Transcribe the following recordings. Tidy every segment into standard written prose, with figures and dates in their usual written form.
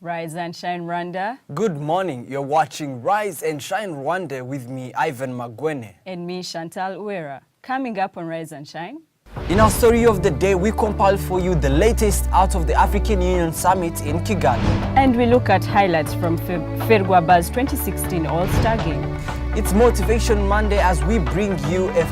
Rise and Shine Rwanda. Good morning. You're watching Rise and Shine Rwanda with me, Ivan Magwene. And me, Chantal Uwera. Coming up on Rise and Shine. In our story of the day, we compile for you the latest out of the African Union Summit in Kigali. And we look at highlights from Ferwaba's 2016 All-Star Game. It's Motivation Monday as we bring you a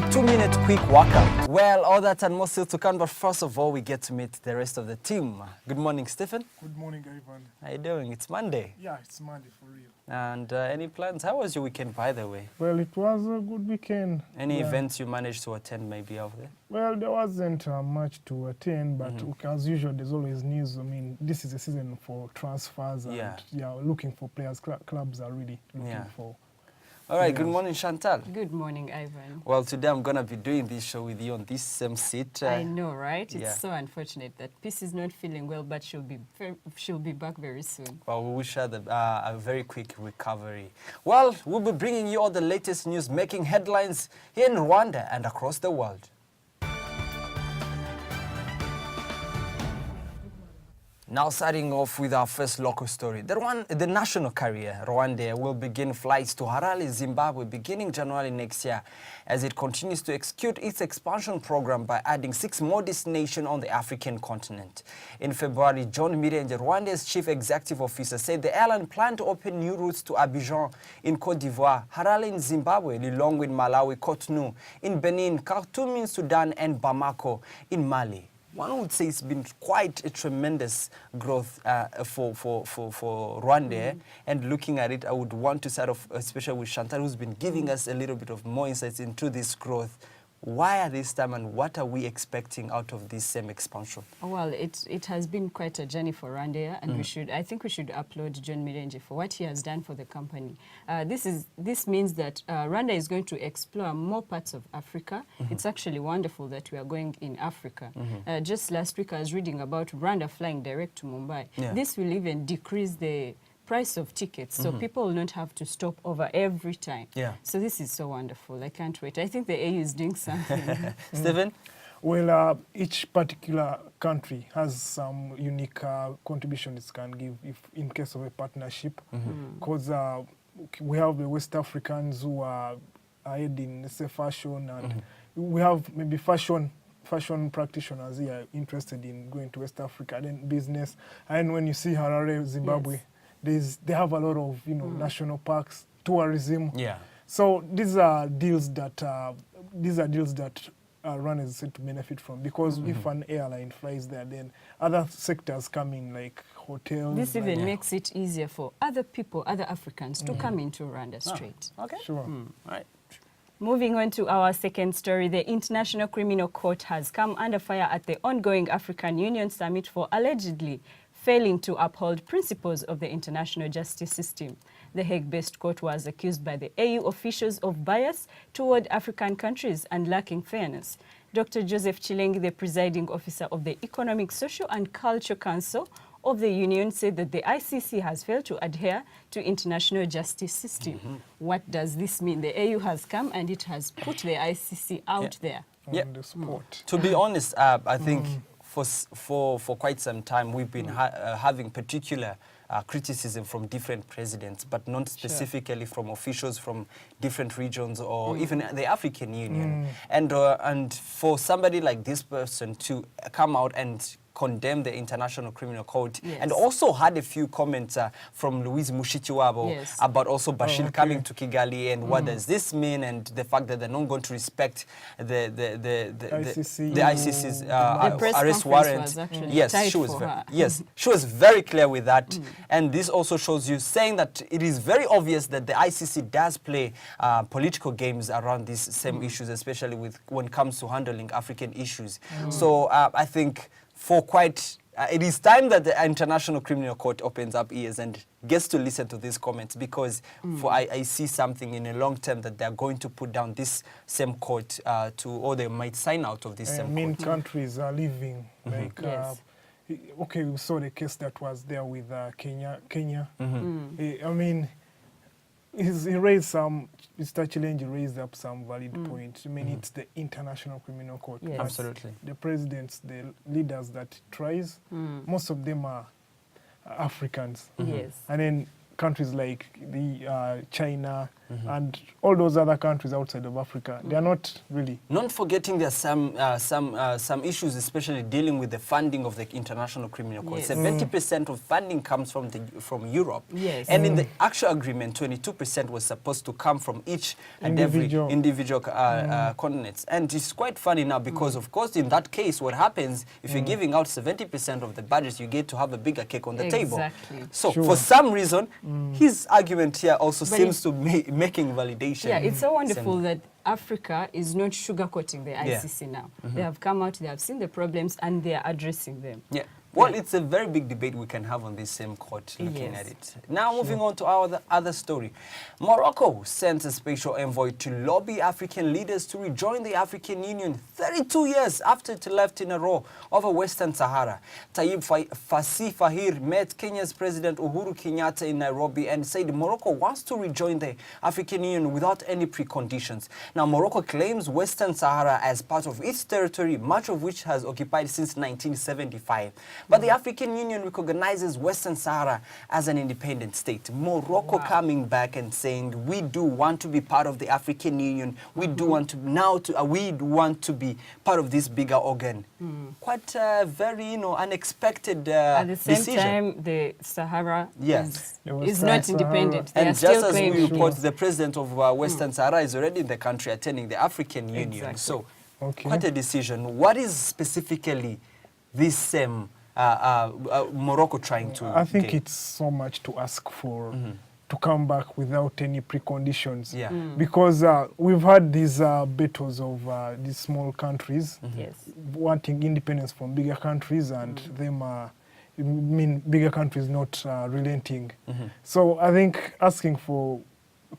2-minute quick workout. Well, all that and more still to come, but first of all, we get to meet the rest of the team. Good morning, Stephen. Good morning, Ivan. How you doing? It's Monday. Yeah, it's Monday for real. And any plans? How was your weekend, by the way? Well, it was a good weekend. Any events you managed to attend maybe out there? Well, there wasn't much to attend, but as usual, there's always news. I mean, this is a season for transfers and looking for players. Clubs are really looking for. All right, good morning, Chantal. Good morning, Ivan. Well, today I'm going to be doing this show with you on this same seat. I know, right? It's so unfortunate that Peace is not feeling well, but she'll be back very soon. Well, we wish her a very quick recovery. Well, we'll be bringing you all the latest news making headlines here in Rwanda and across the world. Now starting off with our first local story. The national carrier, Rwanda, will begin flights to Harare, Zimbabwe beginning January next year as it continues to execute its expansion program by adding 6 more destinations on the African continent. In February, John Mirenge, Rwanda's chief executive officer, said the airline planned to open new routes to Abidjan in Cote d'Ivoire, Harare in Zimbabwe, Lilongwe in Malawi, Cotonou in Benin, Khartoum in Sudan, and Bamako in Mali. One would say it's been quite a tremendous growth for Rwanda. And looking at it, I would want to start off, especially with Chantal, who's been giving us a little bit of more insights into this growth. Why at this time, and what are we expecting out of this same expansion? Well, it has been quite a journey for Rwanda, and I think we should applaud John Mirenge for what he has done for the company. This means that Rwanda is going to explore more parts of Africa. It's actually wonderful that we are going in Africa. Just last week, I was reading about Rwanda flying direct to Mumbai. This will even decrease the price of tickets, so people will not have to stop over every time. So this is so wonderful. I can't wait. I think the AU is doing something. Stephen? Well, each particular country has some unique contributions it can give if in case of a partnership. Because we have the West Africans who are ahead in, let's say, fashion, and we have maybe fashion practitioners here interested in going to West Africa, then business. And when you see Harare, Zimbabwe, they have a lot of national parks, tourism. So these are deals that Rwanda is said to benefit from, because if an airline flies there, then other sectors come in, like hotels. This even makes it easier for other people, other Africans, to come into Rwanda straight. Okay. Sure. All right. Moving on to our second story, the International Criminal Court has come under fire at the ongoing African Union Summit for allegedly failing to uphold principles of the international justice system. The Hague-based court was accused by the AU officials of bias toward African countries and lacking fairness. Dr. Joseph Chilengi, the presiding officer of the Economic, Social and Cultural Council of the Union, said that the ICC has failed to adhere to international justice system. What does this mean? The AU has come and it has put the ICC out there. On the spot. To be honest, I think for quite some time we've been having particular criticism from different presidents, but not specifically from officials from different regions or even the African Union. And for somebody like this person to come out and condemn the International Criminal Court, and also had a few comments from Louise Mushikiwabo about also Bashir coming to Kigali, and what does this mean, and the fact that they're not going to respect the ICC's arrest warrant. She was very clear with that, and this also shows you, saying that it is very obvious that the ICC does play political games around these same issues, especially when it comes to handling African issues. So I think it is time that the International Criminal Court opens up ears and gets to listen to these comments, because I see something in a long term that they're going to put down this same court or they might sign out of this same court. Countries are leaving. Okay, we saw the case that was there with Kenya. I mean, Mr. Chilengi raised up some valid points. I mean, it's the International Criminal Court. Absolutely. The presidents, the leaders that tries, most of them are Africans. Yes. And then countries like the China and all those other countries outside of Africa, they are not really. Not forgetting there are some issues, especially dealing with the funding of the International Criminal Court. Yes. 70% of funding comes from Europe. Yes. And in the actual agreement, 22% was supposed to come from each and every individual continents. And it's quite funny now because, of course, in that case, what happens, if you're giving out 70% of the budget, you get to have a bigger cake on the table. Exactly. So for some reason, his argument here also But seems to be making validation. Yeah, it's so wonderful that Africa is not sugarcoating the ICC now. They have come out, they have seen the problems, and they are addressing them. Yeah. Well, it's a very big debate we can have on this same court looking at it. Now, moving on to our other story. Morocco sent a special envoy to lobby African leaders to rejoin the African Union 32 years after it left in a row over Western Sahara. Tayyip Fassi Fahir met Kenya's President Uhuru Kenyatta in Nairobi and said Morocco wants to rejoin the African Union without any preconditions. Now, Morocco claims Western Sahara as part of its territory, much of which has occupied since 1975. But the African Union recognizes Western Sahara as an independent state. Morocco coming back and saying, we do want to be part of the African Union. We do want to we want to be part of this bigger organ. Quite very, unexpected At the same decision. time, the Sahara is not Sahara. independent. They And are just still as we claiming report, the president of Western Sahara is already in the country attending the African Union. Exactly. So, Okay. quite a decision. What is specifically this same Morocco trying to I think gain? it's so much to ask for to come back without any preconditions. Yeah. Because we've had these battles of these small countries Yes. wanting independence from bigger countries and them bigger countries not relenting. So I think asking for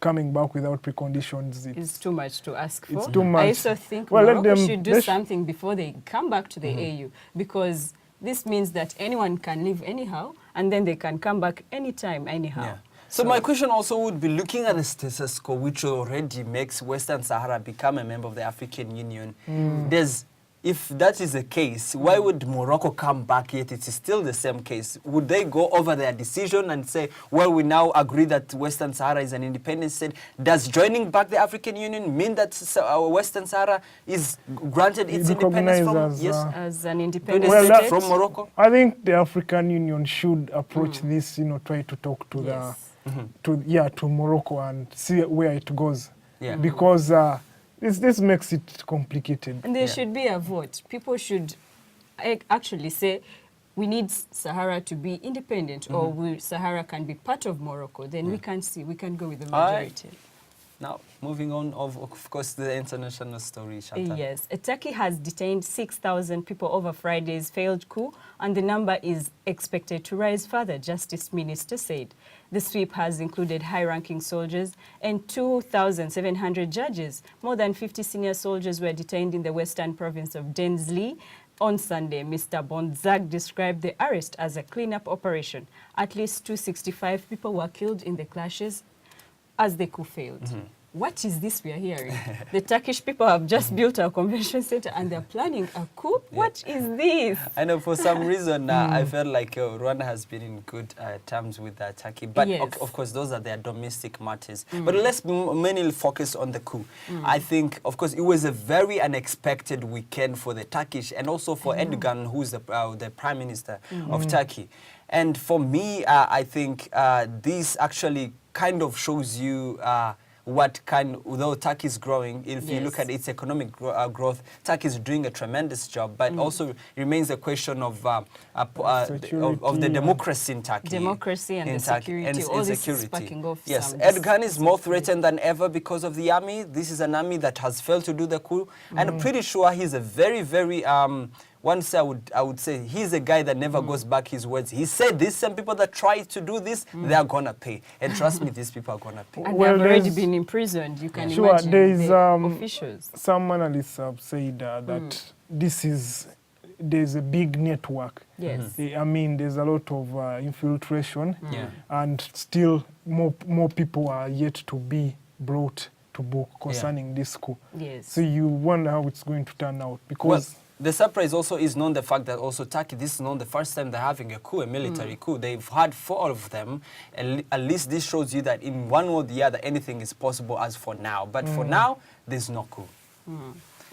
coming back without preconditions, It's too much to ask for. It's too much. I also think Well, let Morocco them- should do something before they come back to the AU, because this means that anyone can leave anyhow, and then they can come back anytime, anyhow. Yeah. So my question also would be looking at the status quo, which already makes Western Sahara become a member of the African Union. If that is the case, why would Morocco come back yet it is still the same case? Would they go over their decision and say, well, we now agree that Western Sahara is an independent state? Does joining back the African Union mean that Western Sahara is granted its independence from, As an independent Well, state. from Morocco? I think the African Union should approach this, try to talk to to Morocco and see where it goes. Yeah. Because this makes it complicated. And there should be a vote. People should actually say, we need Sahara to be independent, or Sahara can be part of Morocco. Then we can go with the majority. Now, moving on, of course, the international story, Chantal. Yes, Turkey has detained 6,000 people over Friday's failed coup, and the number is expected to rise further, Justice Minister said. The sweep has included high-ranking soldiers and 2,700 judges. More than 50 senior soldiers were detained in the western province of Denizli. On Sunday, Mr. Bondzag described the arrest as a cleanup operation. At least 265 people were killed in the clashes as the coup failed. What is this we are hearing? The Turkish people have just built a convention center and they're planning a coup? What is this? I know for some reason I felt like Rwanda has been in good terms with Turkey. But of course, those are their domestic matters. But let's mainly focus on the coup. I think, of course, it was a very unexpected weekend for the Turkish and also for Erdogan, who's the Prime Minister of Turkey. And for me, I think this actually kind of shows you although Turkey is growing, if you look at its economic growth, Turkey is doing a tremendous job, but also remains a question of the democracy in Turkey. Democracy and security, all this is sparking off. Yes, Erdogan is more threatened than ever because of the army. This is an army that has failed to do the coup, and I'm pretty sure he's a very, very once I would say he's a guy that never goes back his words. He said these same people that try to do this, they're gonna pay. And trust me, these people are gonna pay. And they've already been imprisoned, you can imagine the officials. Some analysts have said that there's a big network. Yes. I mean, there's a lot of infiltration, and still more people are yet to be brought to book concerning this coup. Yes. So you wonder how it's going to turn out, because The surprise also is known the fact that also Turkey, this is not the first time they're having a coup, a military coup. They've had 4 of them. At least this shows you that in one or the other, anything is possible as for now. But for now, there's no coup.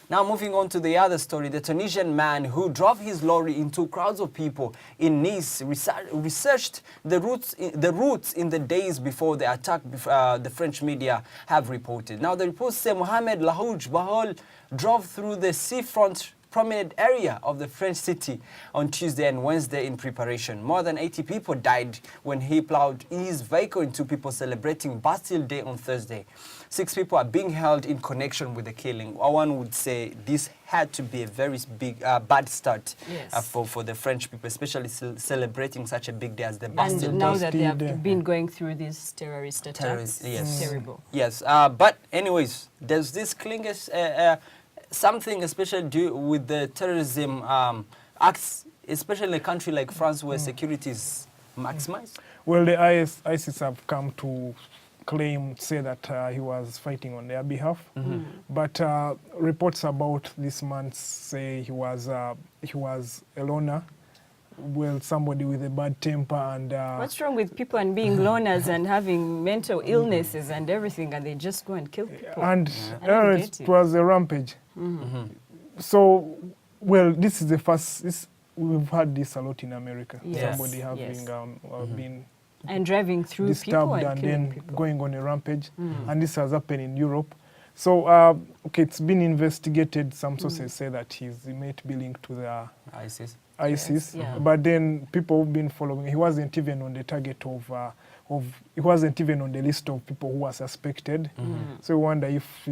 Now moving on to the other story, the Tunisian man who drove his lorry into crowds of people in Nice researched the routes in the days before the attack, the French media have reported. Now the reports say Mohamed Lahouj Bahol drove through the seafront prominent area of the French city on Tuesday and Wednesday in preparation. More than 80 people died when he plowed his vehicle into people celebrating Bastille Day on Thursday. 6 people are being held in connection with the killing. One would say this had to be a very big, bad start for the French people, especially celebrating such a big day as the Bastille Day. And now that they have been going through these terrorist attacks, it's terrible. Yes, but anyways, there's this something especially with the terrorism acts, especially in a country like France where security is maximized? Well, the ISIS have come to say that he was fighting on their behalf. But reports about this man say he was a loner. Well, somebody with a bad temper and... What's wrong with people and being loners and having mental illnesses and everything, and they just go and kill people? And it was a rampage. So, well, this is the first... we've had this a lot in America. Somebody having been... And driving through disturbed people and then people. going on a rampage. And this has happened in Europe. So, okay, it's been investigated. Some sources say that he might be linked to the... ISIS. Yes, but then people who've been following, he wasn't even on the target he wasn't even on the list of people who were suspected. So we wonder if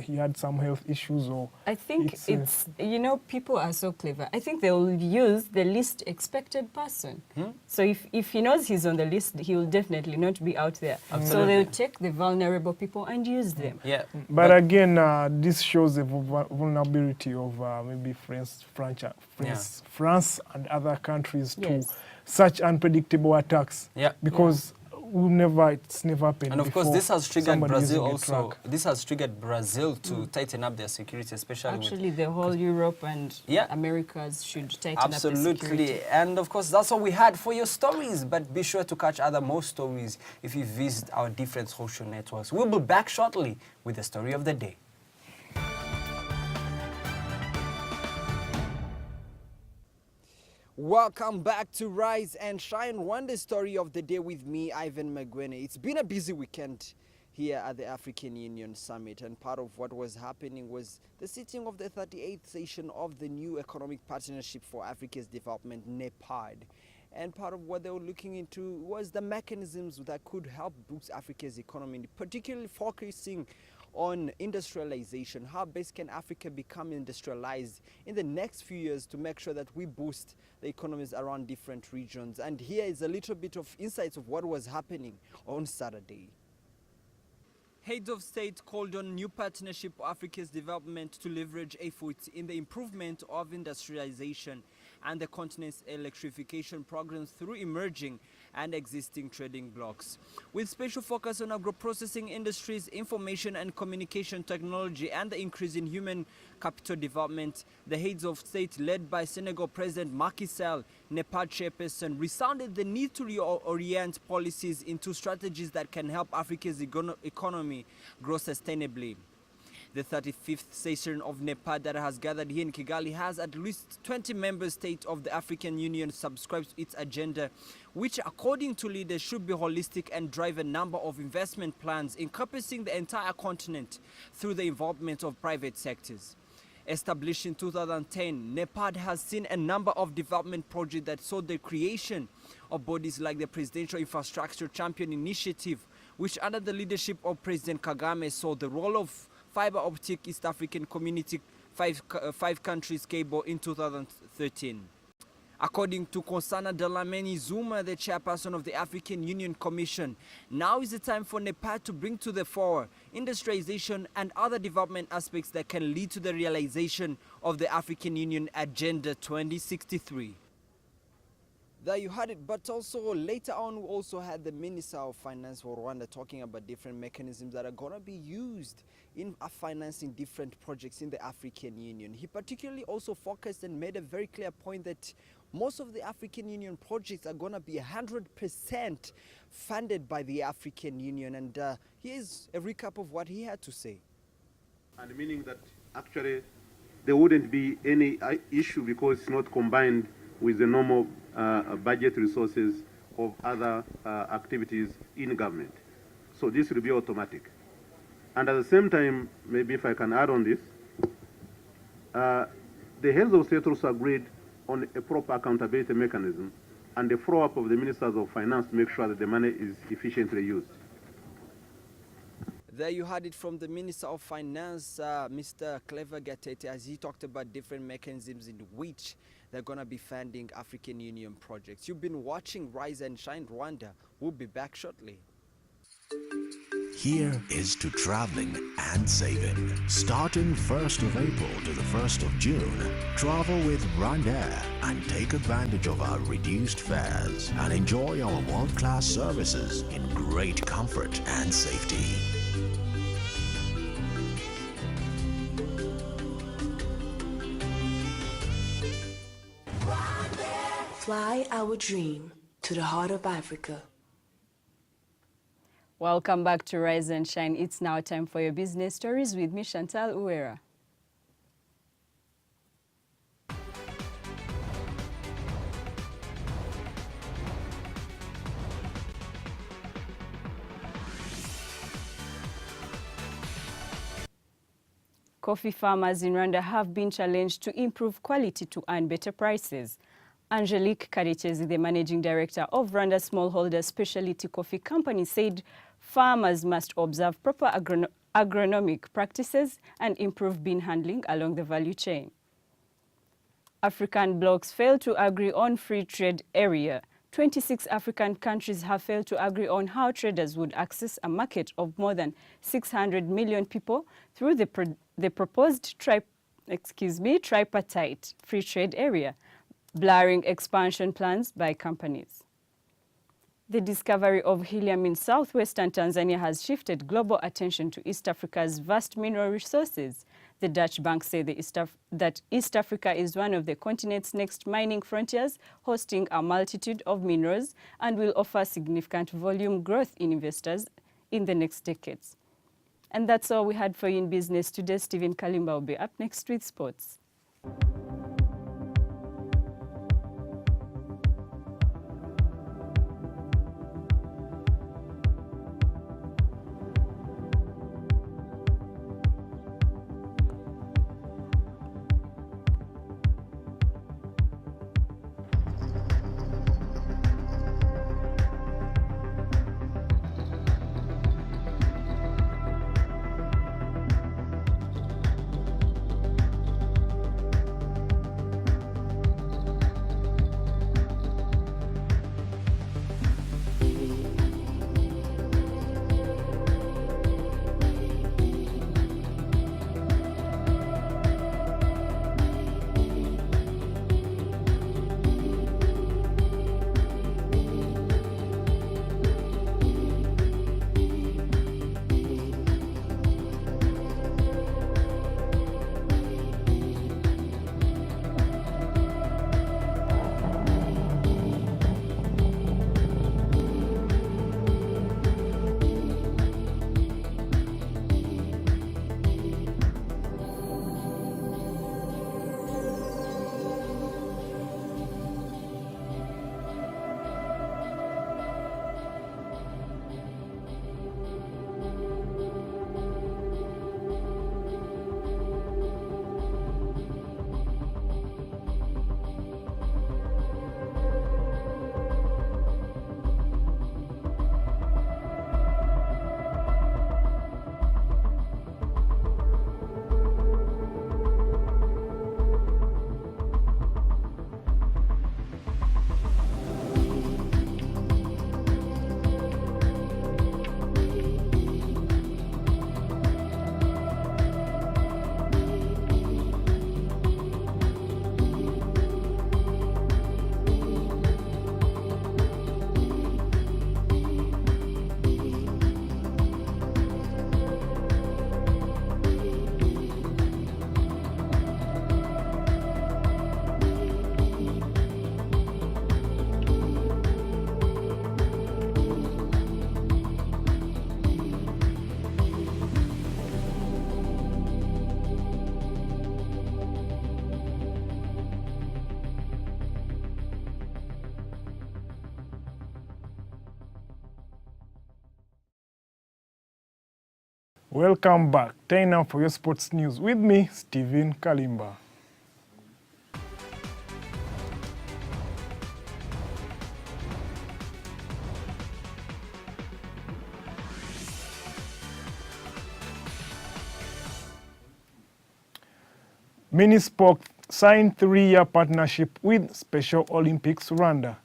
he had some health issues or... I think it's you know, people are so clever. I think they'll use the least expected person. So if he knows he's on the list, he will definitely not be out there. So they'll take the vulnerable people and use them. But again, this shows the vulnerability of maybe France and other countries to such unpredictable attacks. Because it's never happened. And of course, this has triggered Brazil also. This has triggered Brazil to tighten up their security, especially actually the whole Europe and Americas should tighten up their security. Absolutely. And of course, that's all we had for your stories. But be sure to catch more stories if you visit our different social networks. We'll be back shortly with the story of the day. Welcome back to Rise and Shine, Wonder Story of the Day with me, Ivan Magwene. It's been a busy weekend here at the African Union Summit, and part of what was happening was the sitting of the 38th session of the new Economic Partnership for Africa's Development, NEPAD. And part of what they were looking into was the mechanisms that could help boost Africa's economy, particularly focusing on industrialization. How best can Africa become industrialized in the next few years to make sure that we boost the economies around different regions? And here is a little bit of insights of what was happening on Saturday. Heads of state called on new partnership for Africa's development to leverage efforts in the improvement of industrialization and the continent's electrification programs through emerging and existing trading blocks. With special focus on agro-processing industries, information and communication technology, and the increase in human capital development, the heads of state led by Senegal President Macky Sall, NEPAD chairperson, resounded the need to reorient policies into strategies that can help Africa's economy grow sustainably. The 35th session of NEPAD that has gathered here in Kigali has at least 20 member states of the African Union subscribed to its agenda, which according to leaders should be holistic and drive a number of investment plans encompassing the entire continent through the involvement of private sectors. Established in 2010, NEPAD has seen a number of development projects that saw the creation of bodies like the Presidential Infrastructure Champion Initiative, which under the leadership of President Kagame saw the role of fiber optic East African Community five countries cable in 2013. According to Konsana Dlamini Zuma, the chairperson of the African Union Commission, now is the time for NEPAD to bring to the fore industrialization and other development aspects that can lead to the realization of the African Union Agenda 2063. There you had it, but also later on we also had the Minister of Finance for Rwanda talking about different mechanisms that are going to be used in financing different projects in the African Union. He particularly also focused and made a very clear point that most of the African Union projects are going to be 100% funded by the African Union, and here's a recap of what he had to say. And meaning that actually there wouldn't be any issue because it's not combined with the normal budget resources of other activities in government. So this will be automatic. And at the same time, maybe if I can add on this, the heads of state also agreed on a proper accountability mechanism and the follow-up of the ministers of finance to make sure that the money is efficiently used. There you had it from the Minister of Finance, Mr. Clever Gatete, as he talked about different mechanisms in which they're going to be funding African Union projects. You've been watching Rise and Shine Rwanda. We'll be back shortly. Here is to traveling and saving. Starting 1st of April to the 1st of June, travel with Rwandair and take advantage of our reduced fares and enjoy our world-class services in great comfort and safety. Fly our dream to the heart of Africa. Welcome back to Rise and Shine. It's now time for your business stories with me, Chantal Uwera. Coffee farmers in Rwanda have been challenged to improve quality to earn better prices. Angelique Karichezi, the managing director of Rwanda Smallholder Specialty Coffee Company, said farmers must observe proper agronomic practices and improve bean handling along the value chain. African blocs failed to agree on free trade area. 26 African countries have failed to agree on how traders would access a market of more than 600 million people through the proposed tripartite free trade area, blurring expansion plans by companies. The discovery of helium in southwestern Tanzania has shifted global attention to East Africa's vast mineral resources. The Dutch bank say that East Africa is one of the continent's next mining frontiers, hosting a multitude of minerals and will offer significant volume growth in investors in the next decades. And that's all we had for you in business today. Stephen Kalimba will be up next with sports. Welcome back. Time now for your sports news with me, Stephen Kalimba. Minisport signed 3-year partnership with Special Olympics Rwanda.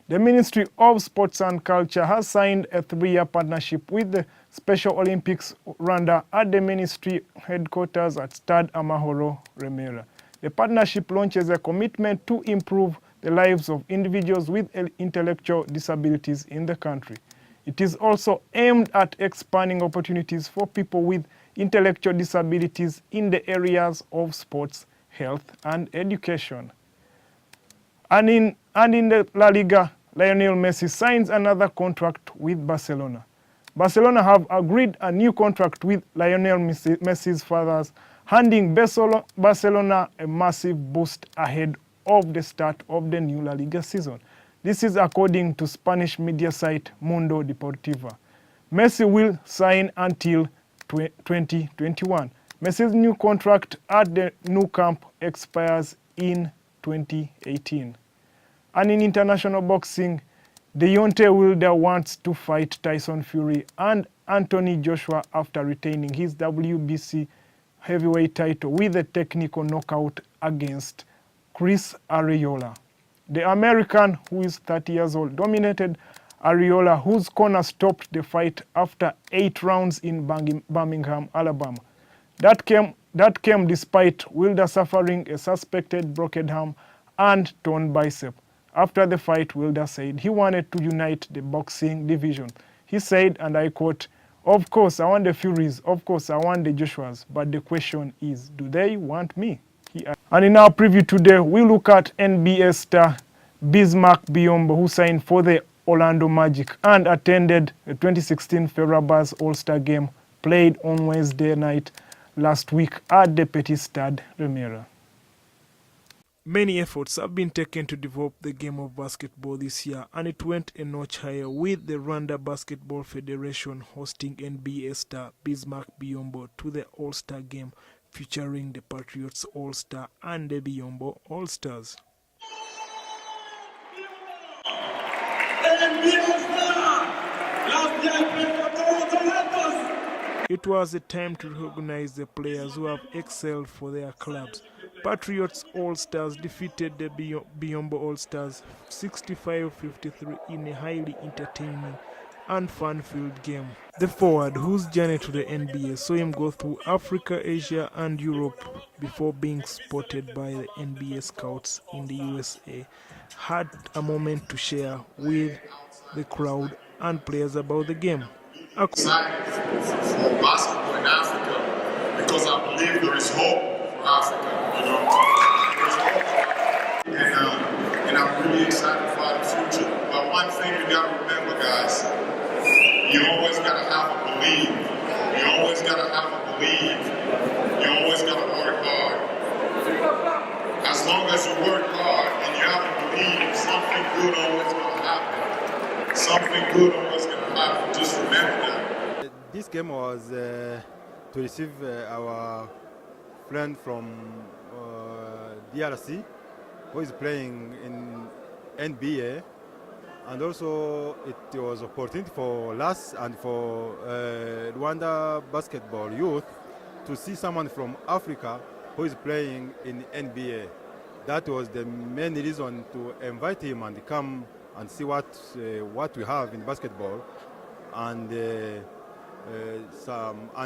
The Ministry of Sports and Culture has signed a 3-year partnership with the Special Olympics Rwanda at the ministry headquarters at Stade Amahoro, Remera. The partnership launches a commitment to improve the lives of individuals with intellectual disabilities in the country. It is also aimed at expanding opportunities for people with intellectual disabilities in the areas of sports, health, and education. And in the La Liga, Lionel Messi signs another contract with Barcelona. Barcelona have agreed a new contract with Lionel Messi's fathers, handing Barcelona a massive boost ahead of the start of the new La Liga season. This is according to Spanish media site Mundo Deportivo. Messi will sign until 2021. Messi's new contract at the Nou Camp expires in 2018. And in international boxing, Deontay Wilder wants to fight Tyson Fury and Anthony Joshua after retaining his WBC heavyweight title with a technical knockout against Chris Arreola. The American, who is 30 years old, dominated Arreola, whose corner stopped the fight after 8 rounds in Birmingham, Alabama. That came despite Wilder suffering a suspected broken arm and torn bicep. After the fight, Wilder said he wanted to unite the boxing division. He said, and I quote, "Of course, I want the Furies. Of course, I want the Joshuas. But the question is, do they want me?" And in our preview today, we look at NBA star Bismack Biyombo, who signed for the Orlando Magic and attended the 2016 Ferwaba's All-Star Game played on Wednesday night last week at the Petit Stade Remera. Many efforts have been taken to develop the game of basketball this year, and it went a notch higher with the Rwanda Basketball Federation hosting NBA star Bismack Biyombo to the All-Star Game featuring the Patriots All-Star and the Biyombo All-Stars. It was a time to recognize the players who have excelled for their clubs. Patriots All-Stars defeated the Biyombo All-Stars 65-53 in a highly entertaining and fun-filled game. The forward, whose journey to the NBA saw him go through Africa, Asia, and Europe before being spotted by the NBA scouts in the USA, had a moment to share with the crowd and players about the game. Excited for basketball in Africa because I believe there is hope for Africa. You know, there is hope, and I'm really excited for the future. But one thing you gotta remember, guys, you always gotta have a belief. You always gotta have a belief. You always gotta work hard. As long as you work hard and you have a belief, something good always gonna happen. Something good always gonna happen. Just remember that. This game was to receive our friend from DRC, who is playing in NBA, and also it was opportunity for us and for Rwanda basketball youth to see someone from Africa who is playing in NBA. That was the main reason to invite him and come and see what we have in basketball, and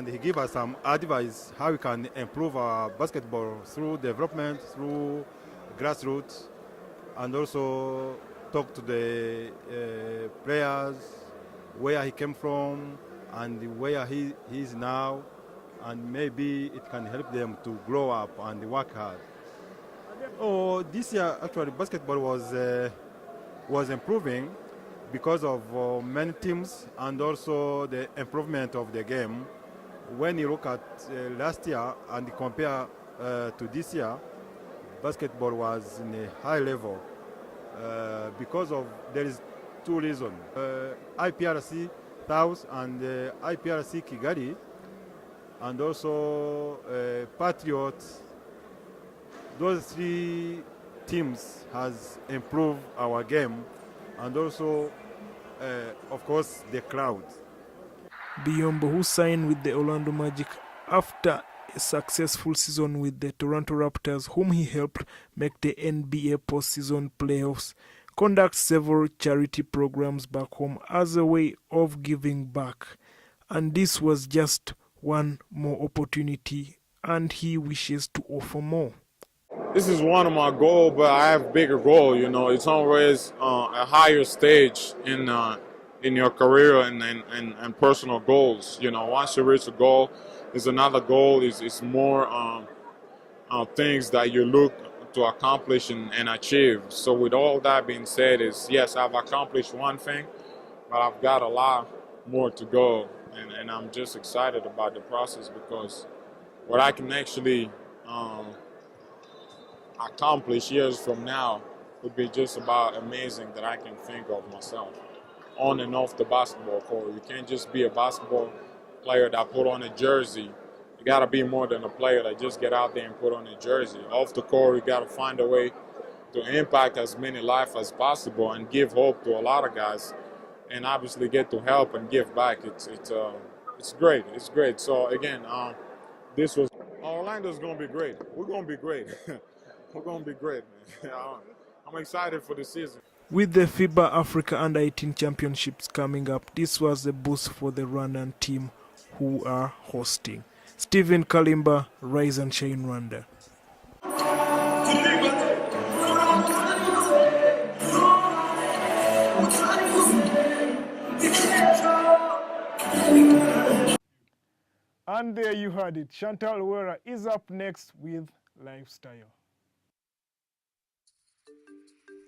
he gave us some advice how we can improve our basketball through development, through grassroots, and also talk to the players, where he came from and where he is now, and maybe it can help them to grow up and work hard. Oh, this year actually basketball was improving because of many teams and also the improvement of the game. When you look at last year and compare to this year, basketball was in a high level because of there is 2 reasons. IPRC South and IPRC Kigali and also Patriots. Those three teams has improved our game, and also, of course, the crowd. Biombo, who signed with the Orlando Magic after a successful season with the Toronto Raptors, whom he helped make the NBA postseason playoffs, conducts several charity programs back home as a way of giving back. And this was just one more opportunity, and he wishes to offer more. This is one of my goals, but I have bigger goal. You know, it's always a higher stage in your career and personal goals. You know, once you reach a goal, there's another goal. Is more things that you look to accomplish and achieve. So with all that being said, is yes, I've accomplished one thing, but I've got a lot more to go, and I'm just excited about the process, because what I can actually accomplish years from now would be just about amazing that I can think of myself on and off the basketball court. You can't just be a basketball player that put on a jersey. You got to be more than a player that just get out there and put on a jersey. Off the court, you got to find a way to impact as many lives as possible and give hope to a lot of guys, and obviously get to help and give back. It's great. It's great. So again, this was Orlando's gonna be great. We're gonna be great. We're gonna be great, man. I'm excited for the season. With the FIBA Africa Under-18 Championships coming up, this was a boost for the Rwandan team who are hosting. Stephen Kalimba, Rise and Shine Rwanda. And there you heard it. Chantal Wera is up next with Lifestyle.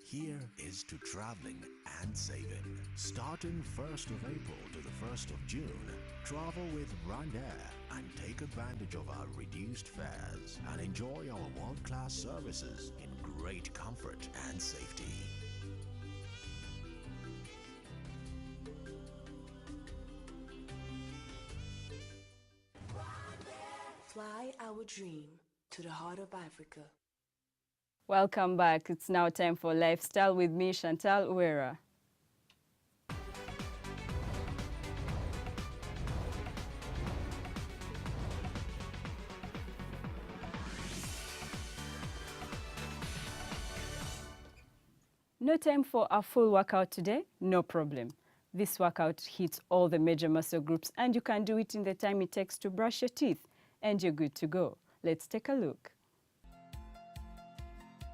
Here is to traveling and saving. Starting 1st of April to the 1st of June, travel with Rwandair and take advantage of our reduced fares and enjoy our world-class services in great comfort and safety. Fly our dream to the heart of Africa. Welcome back. It's now time for Lifestyle with me, Chantal Uwera. No time for a full workout today? No problem. This workout hits all the major muscle groups, and you can do it in the time it takes to brush your teeth, and you're good to go. Let's take a look.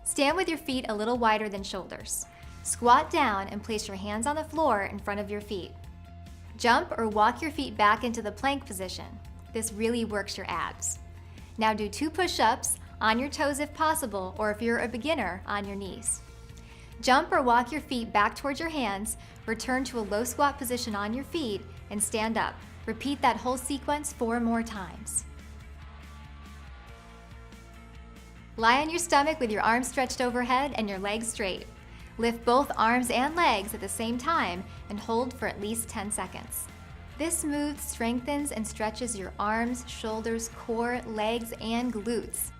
Stand with your feet a little wider than shoulders. Squat down and place your hands on the floor in front of your feet. Jump or walk your feet back into the plank position. This really works your abs. Now do 2 push-ups on your toes if possible, or if you're a beginner, on your knees. Jump or walk your feet back towards your hands, return to a low squat position on your feet, and stand up. Repeat that whole sequence 4 more times. Lie on your stomach with your arms stretched overhead and your legs straight. Lift both arms and legs at the same time and hold for at least 10 seconds. This move strengthens and stretches your arms, shoulders, core, legs, and glutes.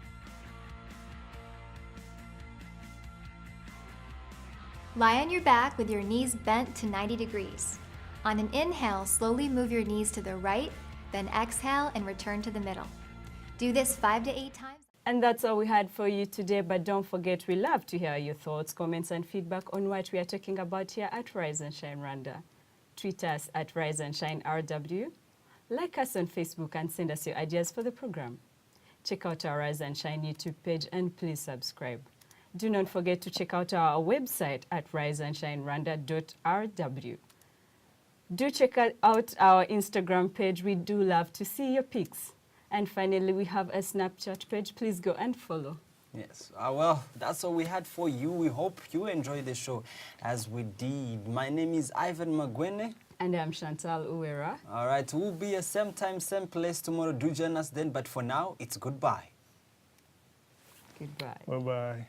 Lie on your back with your knees bent to 90 degrees. On an inhale, slowly move your knees to the right, then exhale and return to the middle. Do this 5 to 8 times. And that's all we had for you today, but don't forget, we love to hear your thoughts, comments, and feedback on what we are talking about here at Rise and Shine Rwanda. Tweet us at Rise and Shine RW. Like us on Facebook and send us your ideas for the program. Check out our Rise and Shine YouTube page and please subscribe. Do not forget to check out our website at riseandshinerwanda.rw. Do check out our Instagram page. We do love to see your pics. And finally, we have a Snapchat page. Please go and follow. Yes. Well, that's all we had for you. We hope you enjoyed the show as we did. My name is Ivan Magwene. And I'm Chantal Uwera. All right. We'll be at same time, same place tomorrow. Do join us then. But for now, it's goodbye. Goodbye. Bye-bye.